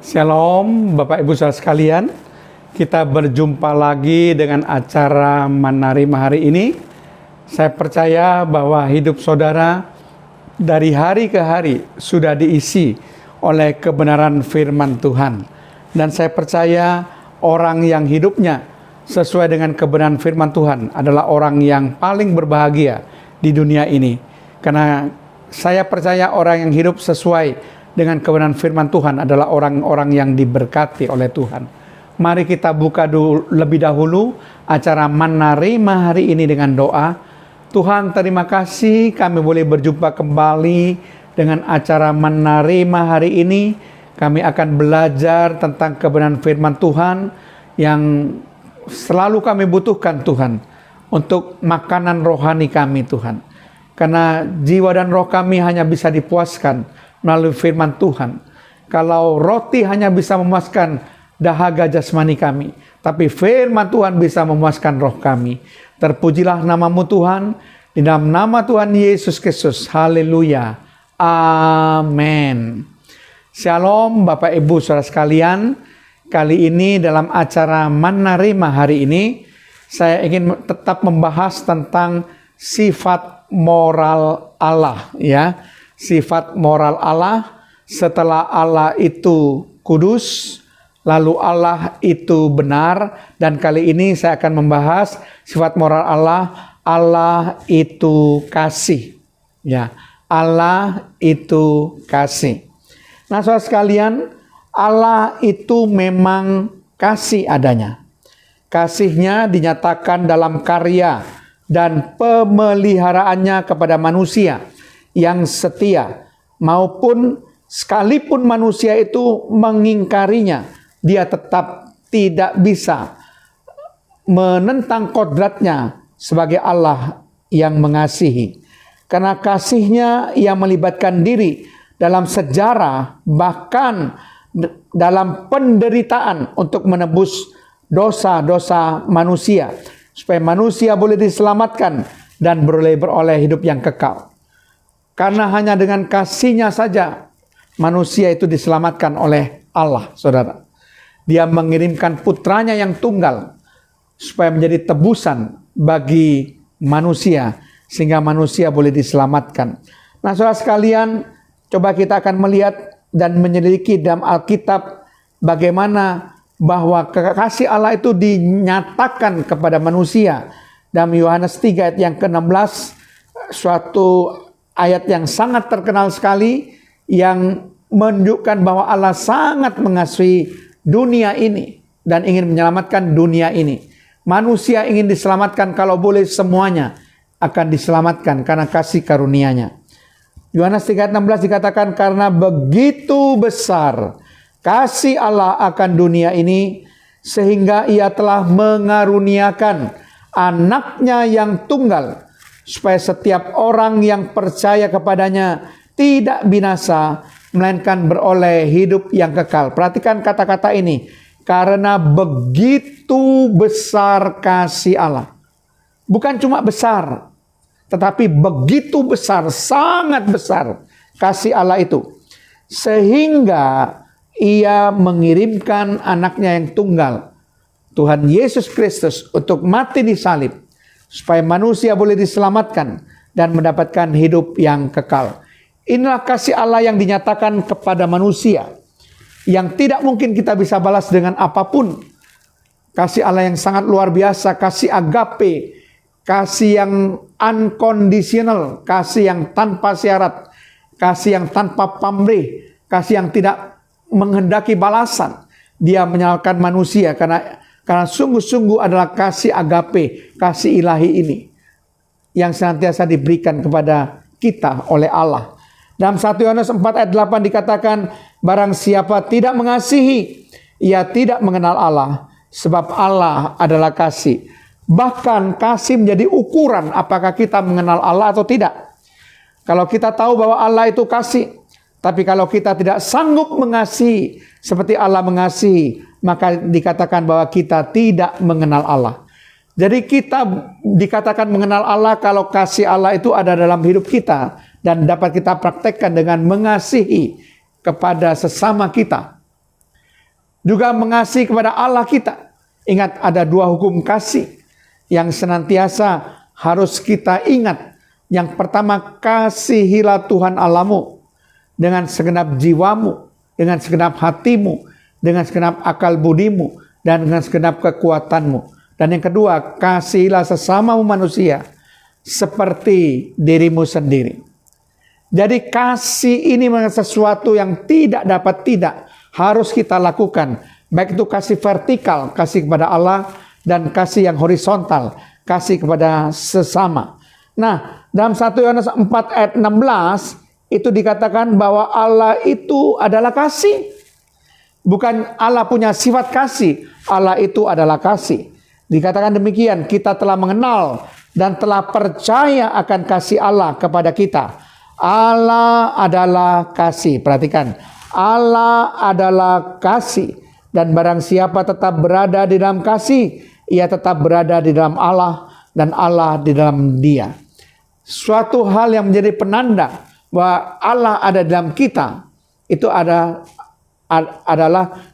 Shalom Bapak Ibu Saudara sekalian, kita berjumpa lagi dengan acara Manarima hari ini. Saya percaya bahwa hidup saudara dari hari ke hari sudah diisi oleh kebenaran firman Tuhan. Dan saya percaya orang yang hidupnya sesuai dengan kebenaran firman Tuhan adalah orang yang paling berbahagia di dunia ini. Karena saya percaya orang yang hidup sesuai dengan kebenaran firman Tuhan adalah orang-orang yang diberkati oleh Tuhan. Mari kita buka lebih dahulu acara Manarima hari ini dengan doa. Tuhan, terima kasih kami boleh berjumpa kembali dengan acara Manarima hari ini. Kami akan belajar tentang kebenaran firman Tuhan yang selalu kami butuhkan Tuhan, untuk makanan rohani kami Tuhan. Karena jiwa dan roh kami hanya bisa dipuaskan melalui firman Tuhan. Kalau roti hanya bisa memuaskan dahaga jasmani kami, tapi firman Tuhan bisa memuaskan roh kami. Terpujilah namamu Tuhan, di dalam nama Tuhan Yesus Kristus. Haleluya. Amin. Shalom Bapak Ibu Saudara sekalian. Kali ini dalam acara Manarima hari ini, saya ingin tetap membahas tentang sifat moral Allah, ya. Sifat moral Allah. Setelah Allah itu kudus, lalu Allah itu benar, dan kali ini saya akan membahas sifat moral Allah. Allah itu kasih, ya. Allah itu kasih. Nah, saudara sekalian, Allah itu memang kasih adanya. Kasihnya dinyatakan dalam karya dan pemeliharaannya kepada manusia yang setia, maupun sekalipun manusia itu mengingkarinya, dia tetap tidak bisa menentang kodratnya sebagai Allah yang mengasihi. Karena kasihnya yang melibatkan diri dalam sejarah, bahkan dalam penderitaan untuk menebus dosa-dosa manusia, supaya manusia boleh diselamatkan dan beroleh hidup yang kekal. Karena hanya dengan kasihnya saja manusia itu diselamatkan oleh Allah, saudara. Dia mengirimkan putranya yang tunggal supaya menjadi tebusan bagi manusia, sehingga manusia boleh diselamatkan. Nah, saudara sekalian, coba kita akan melihat dan menyelidiki dalam Alkitab bagaimana bahwa kasih Allah itu dinyatakan kepada manusia. Dalam Yohanes 3 ayat yang ke-16, suatu ayat yang sangat terkenal sekali yang menunjukkan bahwa Allah sangat mengasihi dunia ini dan ingin menyelamatkan dunia ini. Manusia ingin diselamatkan, kalau boleh semuanya akan diselamatkan karena kasih karunia-Nya. Yohanes 3:16 dikatakan, karena begitu besar kasih Allah akan dunia ini, sehingga Ia telah mengaruniakan anaknya yang tunggal, supaya setiap orang yang percaya kepadanya tidak binasa, melainkan beroleh hidup yang kekal. Perhatikan kata-kata ini. Karena begitu besar kasih Allah. Bukan cuma besar, tetapi begitu besar, sangat besar kasih Allah itu. Sehingga Ia mengirimkan anaknya yang tunggal, Tuhan Yesus Kristus, untuk mati di salib, supaya manusia boleh diselamatkan dan mendapatkan hidup yang kekal. Inilah kasih Allah yang dinyatakan kepada manusia, yang tidak mungkin kita bisa balas dengan apapun. Kasih Allah yang sangat luar biasa, kasih agape, kasih yang unconditional, kasih yang tanpa syarat, kasih yang tanpa pamrih, kasih yang tidak menghendaki balasan. Dia menyalahkan manusia karena sungguh-sungguh adalah kasih agape, kasih ilahi ini yang senantiasa diberikan kepada kita oleh Allah. Dalam 1 Yohanes 4 ayat 8 dikatakan, barang siapa tidak mengasihi, ia tidak mengenal Allah, sebab Allah adalah kasih. Bahkan kasih menjadi ukuran apakah kita mengenal Allah atau tidak. Kalau kita tahu bahwa Allah itu kasih, tapi kalau kita tidak sanggup mengasihi seperti Allah mengasihi, maka dikatakan bahwa kita tidak mengenal Allah. Jadi kita dikatakan mengenal Allah kalau kasih Allah itu ada dalam hidup kita dan dapat kita praktekkan dengan mengasihi kepada sesama kita. juga mengasihi kepada Allah kita. Ingat, ada 2 hukum kasih yang senantiasa harus kita ingat. Yang pertama, kasihilah Tuhan Allahmu dengan segenap jiwamu, dengan segenap hatimu, dengan segenap akal budimu, dan dengan segenap kekuatanmu. Dan yang kedua, kasihilah sesamamu manusia seperti dirimu sendiri. Jadi kasih ini sesuatu yang tidak dapat tidak harus kita lakukan. Baik itu kasih vertikal, kasih kepada Allah, dan kasih yang horizontal, kasih kepada sesama. Nah, dalam 1 Yohanes 4 ayat 16 itu dikatakan bahwa Allah itu adalah kasih. Bukan Allah punya sifat kasih, Allah itu adalah kasih. Dikatakan demikian, kita telah mengenal dan telah percaya akan kasih Allah kepada kita. Allah adalah kasih. Perhatikan, Allah adalah kasih. Dan barang siapa tetap berada di dalam kasih, ia tetap berada di dalam Allah dan Allah di dalam dia. Suatu hal yang menjadi penanda bahwa Allah ada dalam kita, itu adalah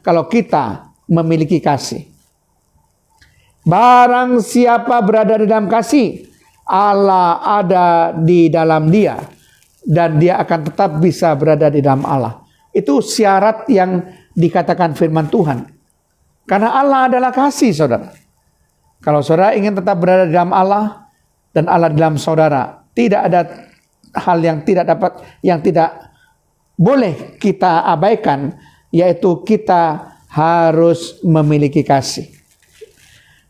kalau kita memiliki kasih. Barang siapa berada di dalam kasih, Allah ada di dalam dia, dan dia akan tetap bisa berada di dalam Allah. Itu syarat yang dikatakan firman Tuhan. Karena Allah adalah kasih, saudara. Kalau saudara ingin tetap berada di dalam Allah dan Allah di dalam saudara, tidak ada hal yang tidak boleh kita abaikan, yaitu kita harus memiliki kasih.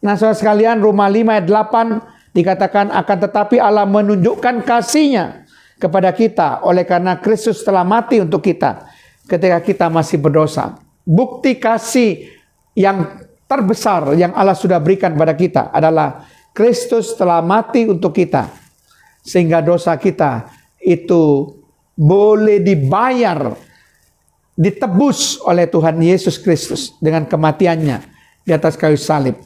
Nah, saudara sekalian, Roma 5 ayat 8 dikatakan, akan tetapi Allah menunjukkan kasih-Nya kepada kita oleh karena Kristus telah mati untuk kita ketika kita masih berdosa. Bukti kasih yang terbesar yang Allah sudah berikan pada kita adalah Kristus telah mati untuk kita, sehingga dosa kita itu boleh dibayar, ditebus oleh Tuhan Yesus Kristus dengan kematiannya di atas kayu salib.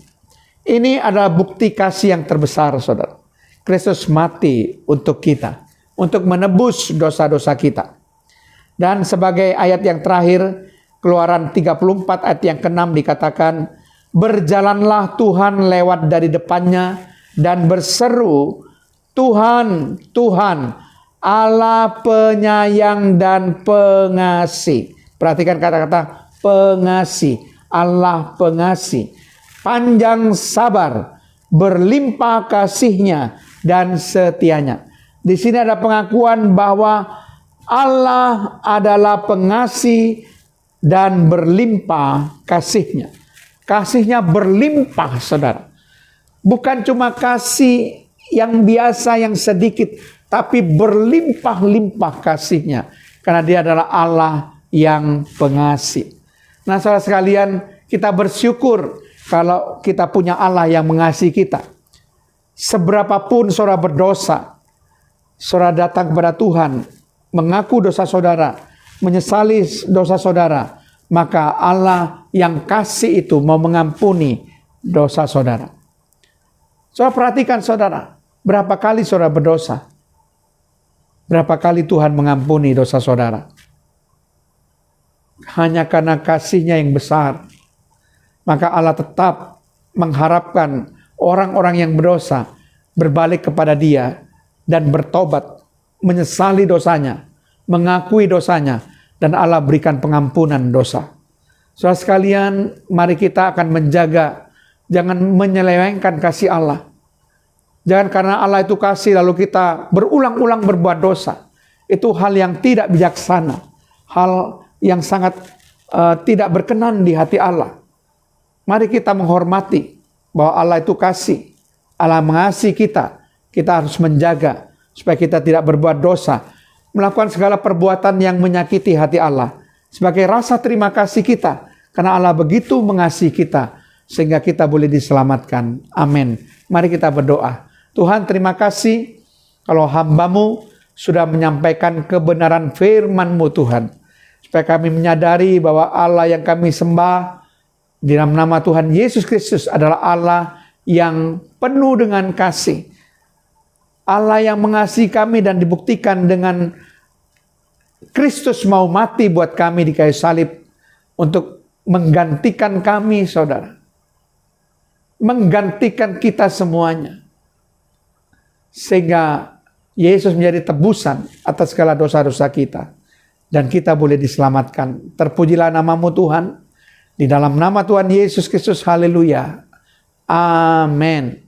Ini adalah bukti kasih yang terbesar, saudara. Kristus mati untuk kita, untuk menebus dosa-dosa kita. Dan sebagai ayat yang terakhir, Keluaran 34 ayat yang ke-6 dikatakan, berjalanlah Tuhan lewat dari depannya dan berseru, Tuhan, Tuhan, Allah penyayang dan pengasih. Perhatikan kata-kata pengasih, Allah pengasih, panjang sabar, berlimpah kasih-Nya dan setia-Nya. Di sini ada pengakuan bahwa Allah adalah pengasih dan berlimpah kasih-Nya. Kasih-Nya berlimpah, saudara. Bukan cuma kasih yang biasa, yang sedikit, tapi berlimpah-limpah kasih-Nya. Karena Dia adalah Allah yang pengasih. Nah, saudara sekalian, kita bersyukur kalau kita punya Allah yang mengasihi kita. Seberapapun saudara berdosa, saudara datang kepada Tuhan, mengaku dosa saudara, menyesali dosa saudara, maka Allah yang kasih itu mau mengampuni dosa saudara. Saudara perhatikan, saudara, berapa kali saudara berdosa? Berapa kali Tuhan mengampuni dosa saudara? Hanya karena kasih-Nya yang besar, maka Allah tetap mengharapkan orang-orang yang berdosa berbalik kepada Dia dan bertobat, menyesali dosanya, mengakui dosanya, dan Allah berikan pengampunan dosa. Saudara sekalian, mari kita akan menjaga, jangan menyelewengkan kasih Allah. Jangan karena Allah itu kasih lalu kita berulang-ulang berbuat dosa. Itu hal yang tidak bijaksana, hal yang sangat tidak berkenan di hati Allah. Mari kita menghormati bahwa Allah itu kasih, Allah mengasihi kita. Kita harus menjaga supaya kita tidak berbuat dosa, melakukan segala perbuatan yang menyakiti hati Allah sebagai rasa terima kasih kita, karena Allah begitu mengasihi kita sehingga kita boleh diselamatkan. Amin. Mari kita berdoa. Tuhan, terima kasih kalau hamba-Mu sudah menyampaikan kebenaran firman-Mu, Tuhan, supaya kami menyadari bahwa Allah yang kami sembah di dalam nama Tuhan Yesus Kristus adalah Allah yang penuh dengan kasih, Allah yang mengasihi kami dan dibuktikan dengan Kristus mau mati buat kami di kayu salib untuk menggantikan kami, saudara. Menggantikan kita semuanya. Sehingga Yesus menjadi tebusan atas segala dosa-dosa kita. Dan kita boleh diselamatkan. Terpujilah namamu Tuhan. Di dalam nama Tuhan Yesus Kristus, haleluya. Amin.